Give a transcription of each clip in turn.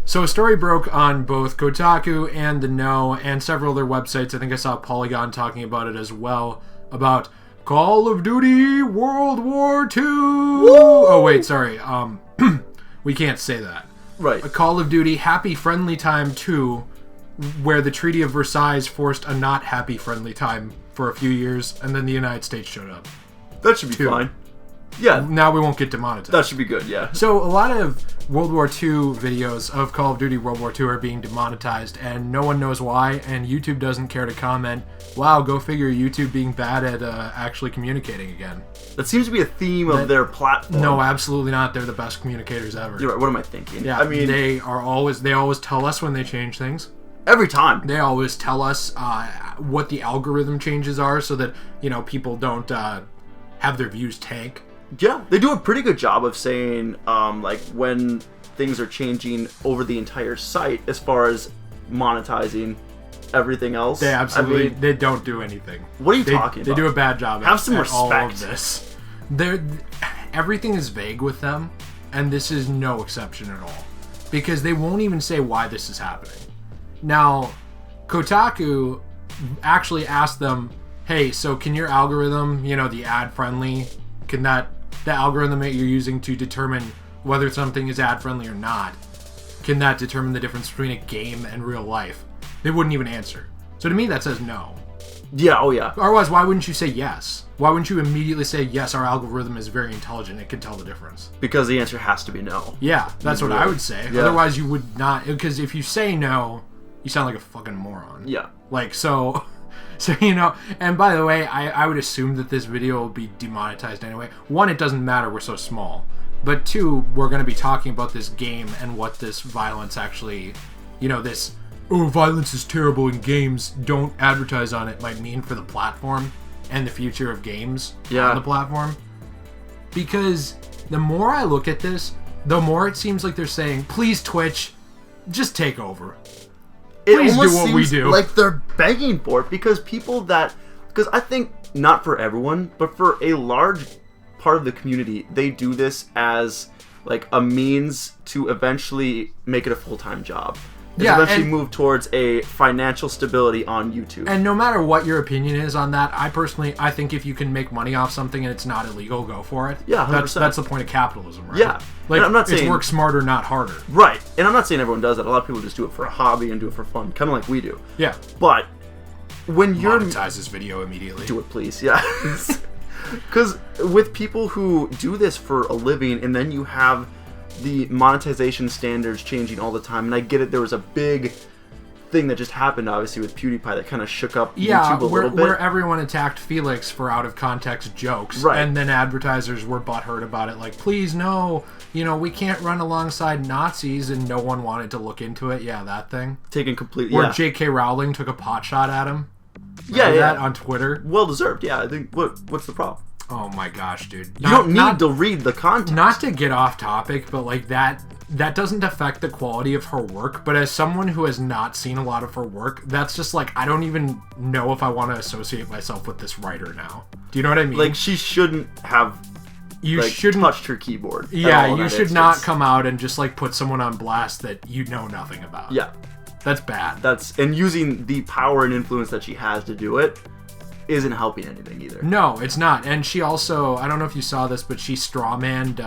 So a story broke on both Kotaku and The No and several other websites. I think I saw Polygon talking about it as well, about Call of Duty World War II. Woo! Oh, wait, sorry. We can't say that. Right. A Call of Duty Happy Friendly Time 2, where the Treaty of Versailles forced a not happy friendly time for a few years, and then the United States showed up. That should be fine. Yeah. Now we won't get demonetized. That should be good, yeah. So a lot of World War II videos of Call of Duty World War II are being demonetized, and no one knows why, and YouTube doesn't care to comment. Wow, go figure, YouTube being bad at actually communicating again. That seems to be a theme of their platform. No, absolutely not. They're the best communicators ever. You're right, what am I thinking? Yeah, I mean, they always tell us when they change things. Every time. They always tell us what the algorithm changes are so that, people don't have their views tank. Yeah, they do a pretty good job of saying, when things are changing over the entire site as far as monetizing everything else. They absolutely, they don't do anything. What are you talking about? They do a bad job Have some respect. All of this. Everything is vague with them, and this is no exception at all. Because they won't even say why this is happening. Now, Kotaku actually asked them, hey, so can your algorithm, the ad-friendly, can the algorithm that you're using to determine whether something is ad-friendly or not, can that determine the difference between a game and real life? They wouldn't even answer. So to me, that says no. Yeah, oh yeah. Otherwise, why wouldn't you say yes? Why wouldn't you immediately say, yes, our algorithm is very intelligent, it can tell the difference? Because the answer has to be no. Yeah, that's what I would say. Yeah. Otherwise, you would not, because if you say no, you sound like a fucking moron. Yeah. So, and by the way, I would assume that this video will be demonetized anyway. One, it doesn't matter, we're so small. But two, we're going to be talking about this game and what this violence actually, violence is terrible in games, don't advertise on it, might mean for the platform and the future of games on the platform. Because the more I look at this, the more it seems like they're saying, please Twitch, just take over. Please do what we do. Like they're begging for it because because I think not for everyone, but for a large part of the community, they do this as like a means to eventually make it a full-time job. Eventually move towards a financial stability on YouTube. And no matter what your opinion is on that, I think if you can make money off something and it's not illegal, go for it. Yeah, 100%. That's the point of capitalism, right? Yeah. Like, I'm not saying it's work smarter, not harder. Right. And I'm not saying everyone does that. A lot of people just do it for a hobby and do it for fun, kind of like we do. Yeah. But when you're... Monetize this video immediately. Do it, please. Yeah. Because with people who do this for a living and then you have the monetization standards changing all the time, and I get it, there was a big thing that just happened obviously with PewDiePie that kind of shook up YouTube a little bit. Where everyone attacked Felix for out of context jokes, right? And then advertisers were butthurt about it, like, please no, we can't run alongside Nazis, and no one wanted to look into it. Yeah, that thing. Taken completely. Where J.K. Rowling took a pot shot at him. Remember that on Twitter? Well deserved, yeah. I think what's the problem? Oh my gosh, dude. You don't need to read the context. Not to get off topic, but like that doesn't affect the quality of her work. But as someone who has not seen a lot of her work, that's just like, I don't even know if I want to associate myself with this writer now. Do you know what I mean? Like, she shouldn't have touched her keyboard. Yeah, you should not come out and just like put someone on blast that you know nothing about. Yeah. That's bad. And using the power and influence that she has to do it isn't helping anything either. No, it's not. And she also, I don't know if you saw this, but she strawmanned,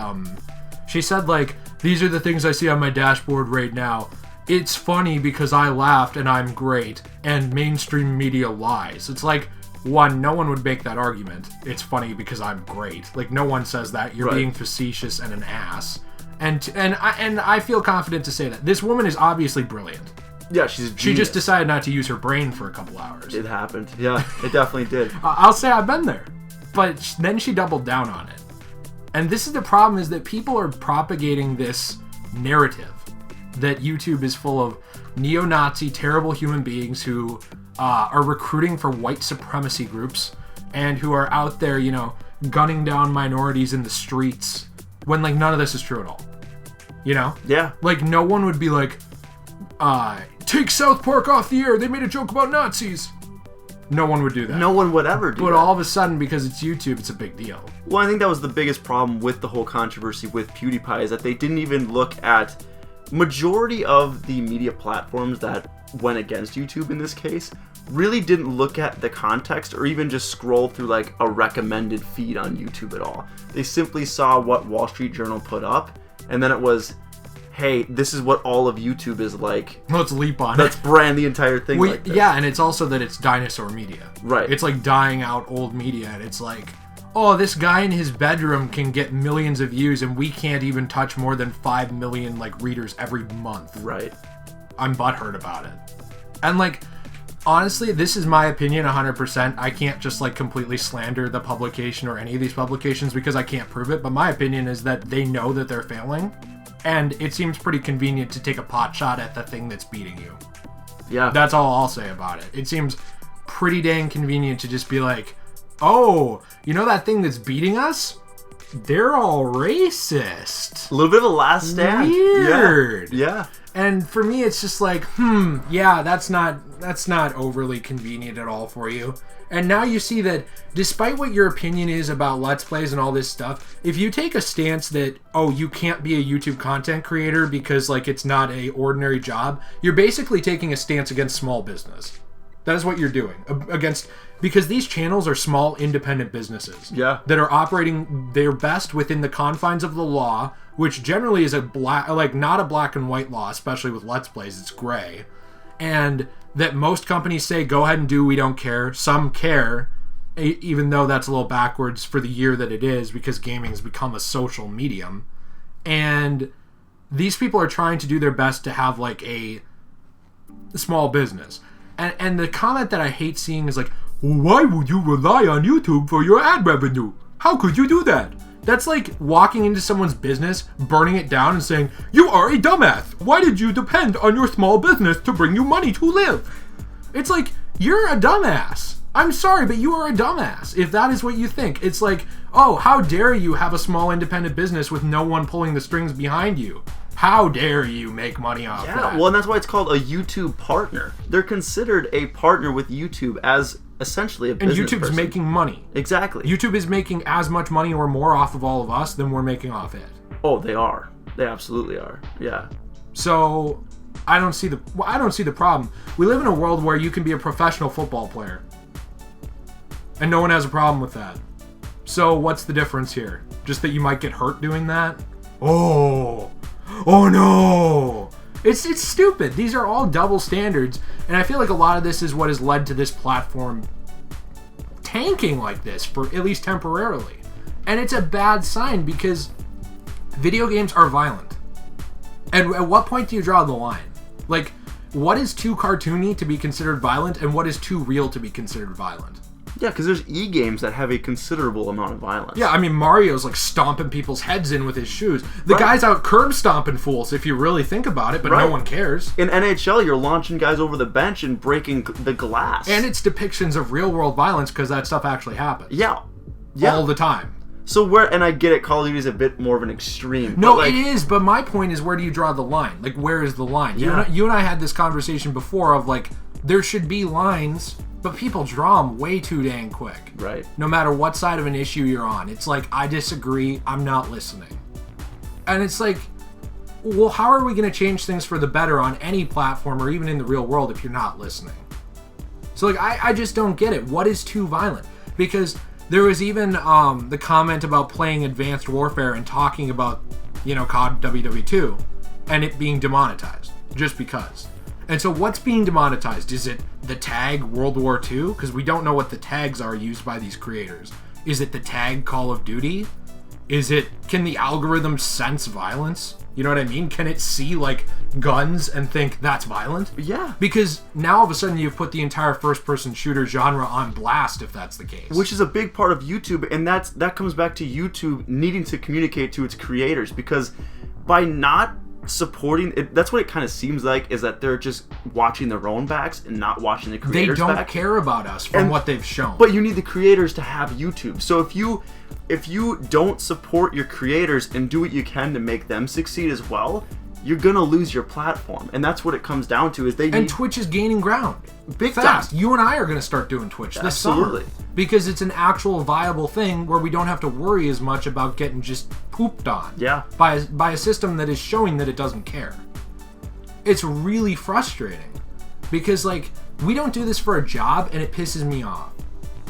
she said, like, these are the things I see on my dashboard right now. It's funny because I laughed and I'm great, and mainstream media lies. It's like, one, no one would make that argument. It's funny because I'm great. Like, no one says that. You're being facetious and an ass. And I feel confident to say that. This woman is obviously brilliant. Yeah, she's a genius. She just decided not to use her brain for a couple hours. It happened. Yeah, it definitely did. I'll say I've been there. But then she doubled down on it. And this is the problem, is that people are propagating this narrative that YouTube is full of neo-Nazi, terrible human beings who are recruiting for white supremacy groups and who are out there, gunning down minorities in the streets, when, like, none of this is true at all. Yeah. Like, no one would be like, take South Park off the air, they made a joke about Nazis. No one would do that. No one would ever do that. But all of a sudden, because it's YouTube, it's a big deal. Well, I think that was the biggest problem with the whole controversy with PewDiePie, is that they didn't even look at majority of the media platforms that went against YouTube in this case really didn't look at the context or even just scroll through like a recommended feed on YouTube at all. They simply saw what Wall Street Journal put up, and then it was, hey, this is what all of YouTube is like. Let's leap on Let's brand the entire thing like this. Yeah, and it's also that it's dinosaur media. Right. It's like dying out old media, and it's like, oh, this guy in his bedroom can get millions of views, and we can't even touch more than 5 million like readers every month. Right. I'm butthurt about it. And like, honestly, this is my opinion 100%. I can't just like completely slander the publication or any of these publications because I can't prove it, but my opinion is that they know that they're failing, and it seems pretty convenient to take a pot shot at the thing that's beating you. Yeah. That's all I'll say about it. It seems pretty dang convenient to just be like, oh, you know that thing that's beating us? They're all racist. A little bit of a last stand. Weird. Yeah. And for me, it's just like, yeah, that's not overly convenient at all for you. And now you see that despite what your opinion is about Let's Plays and all this stuff, if you take a stance that, oh, you can't be a YouTube content creator because like it's not a ordinary job, you're basically taking a stance against small business. That is what you're doing. Because these channels are small independent businesses. Yeah. That are operating their best within the confines of the law, which generally is not a black and white law, especially with Let's Plays, it's gray. And that most companies say, go ahead and do, we don't care. Some care, even though that's a little backwards for the year that it is, because gaming has become a social medium. And these people are trying to do their best to have like a small business. And the comment that I hate seeing is like, why would you rely on YouTube for your ad revenue? How could you do that? That's like walking into someone's business, burning it down, and saying, you are a dumbass. Why did you depend on your small business to bring you money to live? It's like, you're a dumbass. I'm sorry, but you are a dumbass if that is what you think. It's like, oh, how dare you have a small independent business with no one pulling the strings behind you? How dare you make money off that? Yeah, well, and that's why it's called a YouTube partner. They're considered a partner with YouTube as essentially a business And YouTube's person. making money. Exactly. YouTube is making as much money or more off of all of us than we're making off it. Oh, they are. They absolutely are. Yeah. So I don't see the problem. We live in a world where you can be a professional football player, and no one has a problem with that. So what's the difference here? Just that you might get hurt doing that? Oh no! It's stupid. These are all double standards, and I feel like a lot of this is what has led to this platform tanking like this for at least temporarily. And it's a bad sign because video games are violent. And at what point do you draw the line? Like, what is too cartoony to be considered violent, and what is too real to be considered violent? Yeah, because there's e-games that have a considerable amount of violence. Yeah, I mean, Mario's like stomping people's heads in with his shoes. The guy's out curb stomping fools if you really think about it, but no one cares. In NHL, you're launching guys over the bench and breaking the glass. And it's depictions of real-world violence because that stuff actually happens. Yeah. All the time. So and I get it, Call of Duty is a bit more of an extreme. No, it is, but my point is, where do you draw the line? Like, where is the line? Yeah. You and I had this conversation before of like, there should be lines, but people draw them way too dang quick. Right. No matter what side of an issue you're on. It's like, I disagree, I'm not listening. And it's like, well, how are we going to change things for the better on any platform or even in the real world if you're not listening? So like, I just don't get it. What is too violent? Because there was even the comment about playing Advanced Warfare and talking about, COD WWII and it being demonetized just because. And so what's being demonetized? Is it the tag World War II? Because we don't know what the tags are used by these creators. Is it the tag Call of Duty? Can the algorithm sense violence? You know what I mean? Can it see like guns and think that's violent? Yeah. Because now all of a sudden you've put the entire first-person shooter genre on blast if that's the case. Which is a big part of YouTube, and that comes back to YouTube needing to communicate to its creators, because by not supporting it, that's what it kind of seems like, is that they're just watching their own backs and not watching the creators' They don't back. care about us from what they've shown. But you need the creators to have YouTube. So if you don't support your creators and do what you can to make them succeed as well, you're gonna lose your platform. And that's what it comes down to, is And Twitch is gaining ground. Big fast. time. You and I are gonna start doing Twitch this Absolutely. summer. Because it's an actual viable thing where we don't have to worry as much about getting just pooped on. Yeah. By a system that is showing that it doesn't care. It's really frustrating because, like, we don't do this for a job and it pisses me off.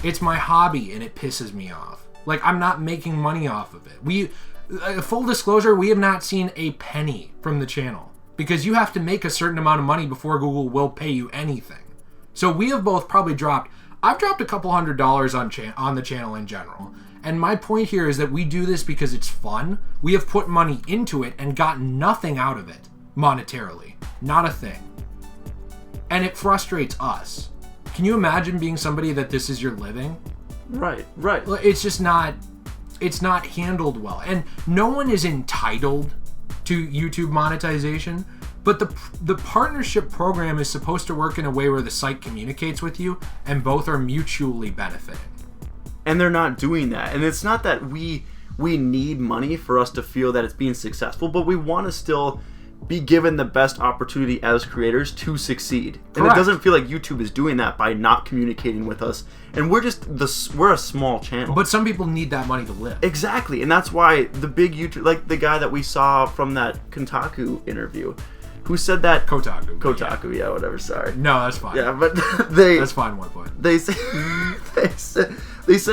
It's my hobby and it pisses me off. Like, I'm not making money off of it. Full disclosure, we have not seen a penny from the channel because you have to make a certain amount of money before Google will pay you anything. So we have both probably I've dropped a couple $100 on the channel in general. And my point here is that we do this because it's fun. We have put money into it and gotten nothing out of it monetarily. Not a thing. And it frustrates us. Can you imagine being somebody that this is your living? Right. It's just not, it's not handled well. And no one is entitled to YouTube monetization, but the partnership program is supposed to work in a way where the site communicates with you and both are mutually benefiting. And they're not doing that. And it's not that we need money for us to feel that it's being successful, but we want to still be given the best opportunity as creators to succeed. Correct. And it doesn't feel like YouTube is doing that by not communicating with us. And we're a small channel. But some people need that money to live. Exactly. And that's why the big YouTube, like the guy that we saw from that Kotaku interview, who said that Kotaku, yeah, whatever, sorry. No, that's fine. Yeah, but that's fine, 1 point. They said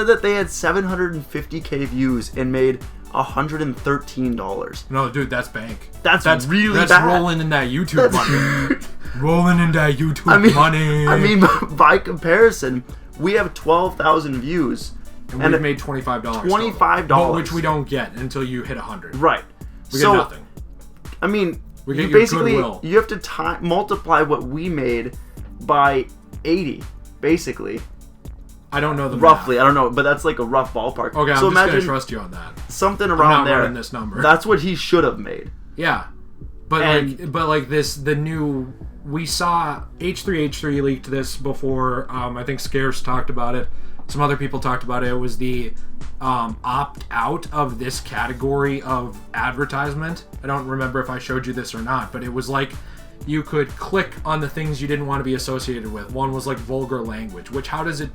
that they had 750K views and made $113. No, dude, that's bank. That's really that's bad. Rolling in that YouTube money. Rolling in that YouTube money. I mean, by comparison, we have 12,000 views. And we've made $25. $25. Which we don't get until you hit 100. Right. We get nothing. I mean, we get you basically goodwill. You have to multiply what we made by 80, basically. I don't know the roughly. math. I don't know, but that's like a rough ballpark. Okay, so I'm just gonna imagine trust you on that. Something around I'm not there. running this number. That's what he should have made. Yeah, but we saw H3H3 leaked this before. I think Scarce talked about it. Some other people talked about it. It was the opt out of this category of advertisement. I don't remember if I showed you this or not, but it was like you could click on the things you didn't want to be associated with. One was like vulgar language, which how does it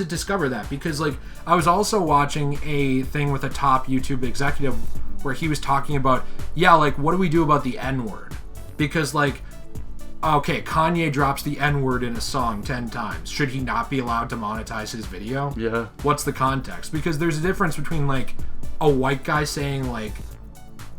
discover that? Because like I was also watching a thing with a top YouTube executive where he was talking about, like what do we do about the N-word? Because like, okay, Kanye drops the N-word in a song 10 times. Should he not be allowed to monetize his video? Yeah. What's the context? Because there's a difference between like a white guy saying like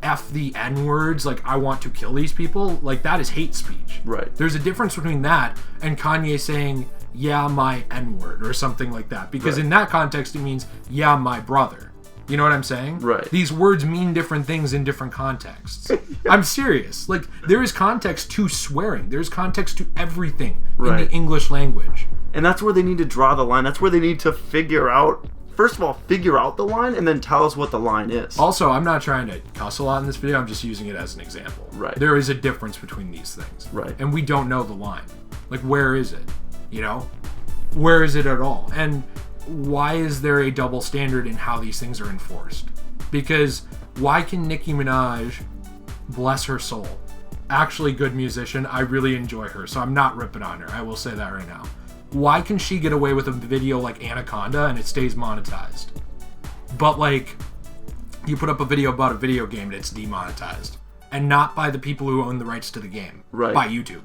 F the N-words, like I want to kill these people, like that is hate speech. Right. There's a difference between that and Kanye saying, yeah, my N-word or something like that. Because in that context it means, yeah, my brother. You know what I'm saying? Right. These words mean different things in different contexts. I'm serious. Like, there is context to swearing. There's context to everything in the English language. And that's where they need to draw the line. That's where they need to figure out the line and then tell us what the line is. Also, I'm not trying to cuss a lot in this video. I'm just using it as an example. Right. There is a difference between these things. Right. And we don't know the line. Like, where is it? You know? Where is it at all? And why is there a double standard in how these things are enforced? Because why can Nicki Minaj, bless her soul, actually good musician, I really enjoy her, so I'm not ripping on her, I will say that right now. Why can she get away with a video like Anaconda and it stays monetized? But like, you put up a video about a video game and it's demonetized. And not by the people who own the rights to the game. Right. By YouTube.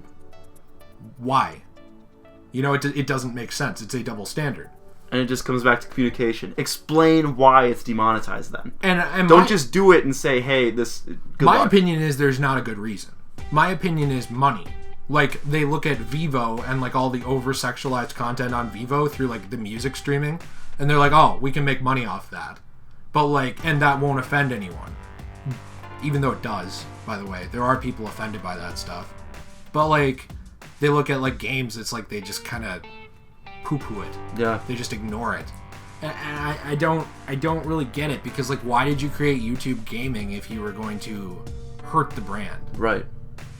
Why? You know, it doesn't make sense. It's a double standard. And it just comes back to communication. Explain why it's demonetized then. And don't just do it and say, hey, this... My opinion is there's not a good reason. My opinion is money. Like, they look at Vivo and, like, all the over-sexualized content on Vivo through, like, the music streaming, and they're like, oh, we can make money off that. But, like, and that won't offend anyone. Even though it does, by the way. There are people offended by that stuff. But, like, they look at, like, games, it's like they just kind of poo-poo it. Yeah. They just ignore it. And I don't really get it, because, like, why did you create YouTube Gaming if you were going to hurt the brand? Right.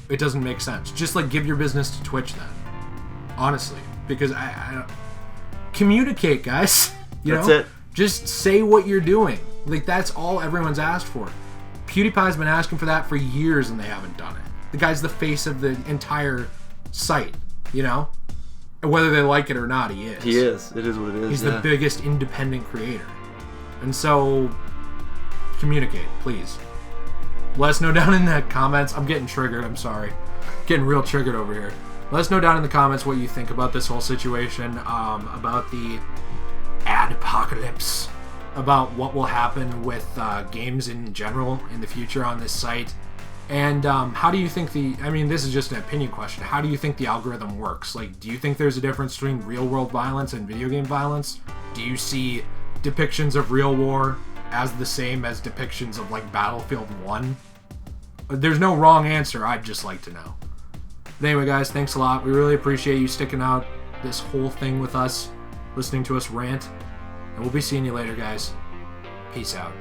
It doesn't make sense. Just, like, give your business to Twitch then. Honestly. Because I don't... Communicate, guys. That's it. Just say what you're doing. Like, that's all everyone's asked for. PewDiePie's been asking for that for years and they haven't done it. The guy's the face of the entire site, you know? And whether they like it or not, he is. He is. It is what it is. He's the biggest independent creator. And so, communicate, please. Let us know down in the comments. I'm getting triggered, I'm sorry. Getting real triggered over here. Let us know down in the comments what you think about this whole situation, about the adpocalypse, about what will happen with games in general in the future on this site. And how do you think this is just an opinion question, how do you think the algorithm works? Like, do you think there's a difference between real-world violence and video game violence? Do you see depictions of real war as the same as depictions of, like, Battlefield 1? There's no wrong answer, I'd just like to know. But anyway, guys, thanks a lot. We really appreciate you sticking out this whole thing with us, listening to us rant. And we'll be seeing you later, guys. Peace out.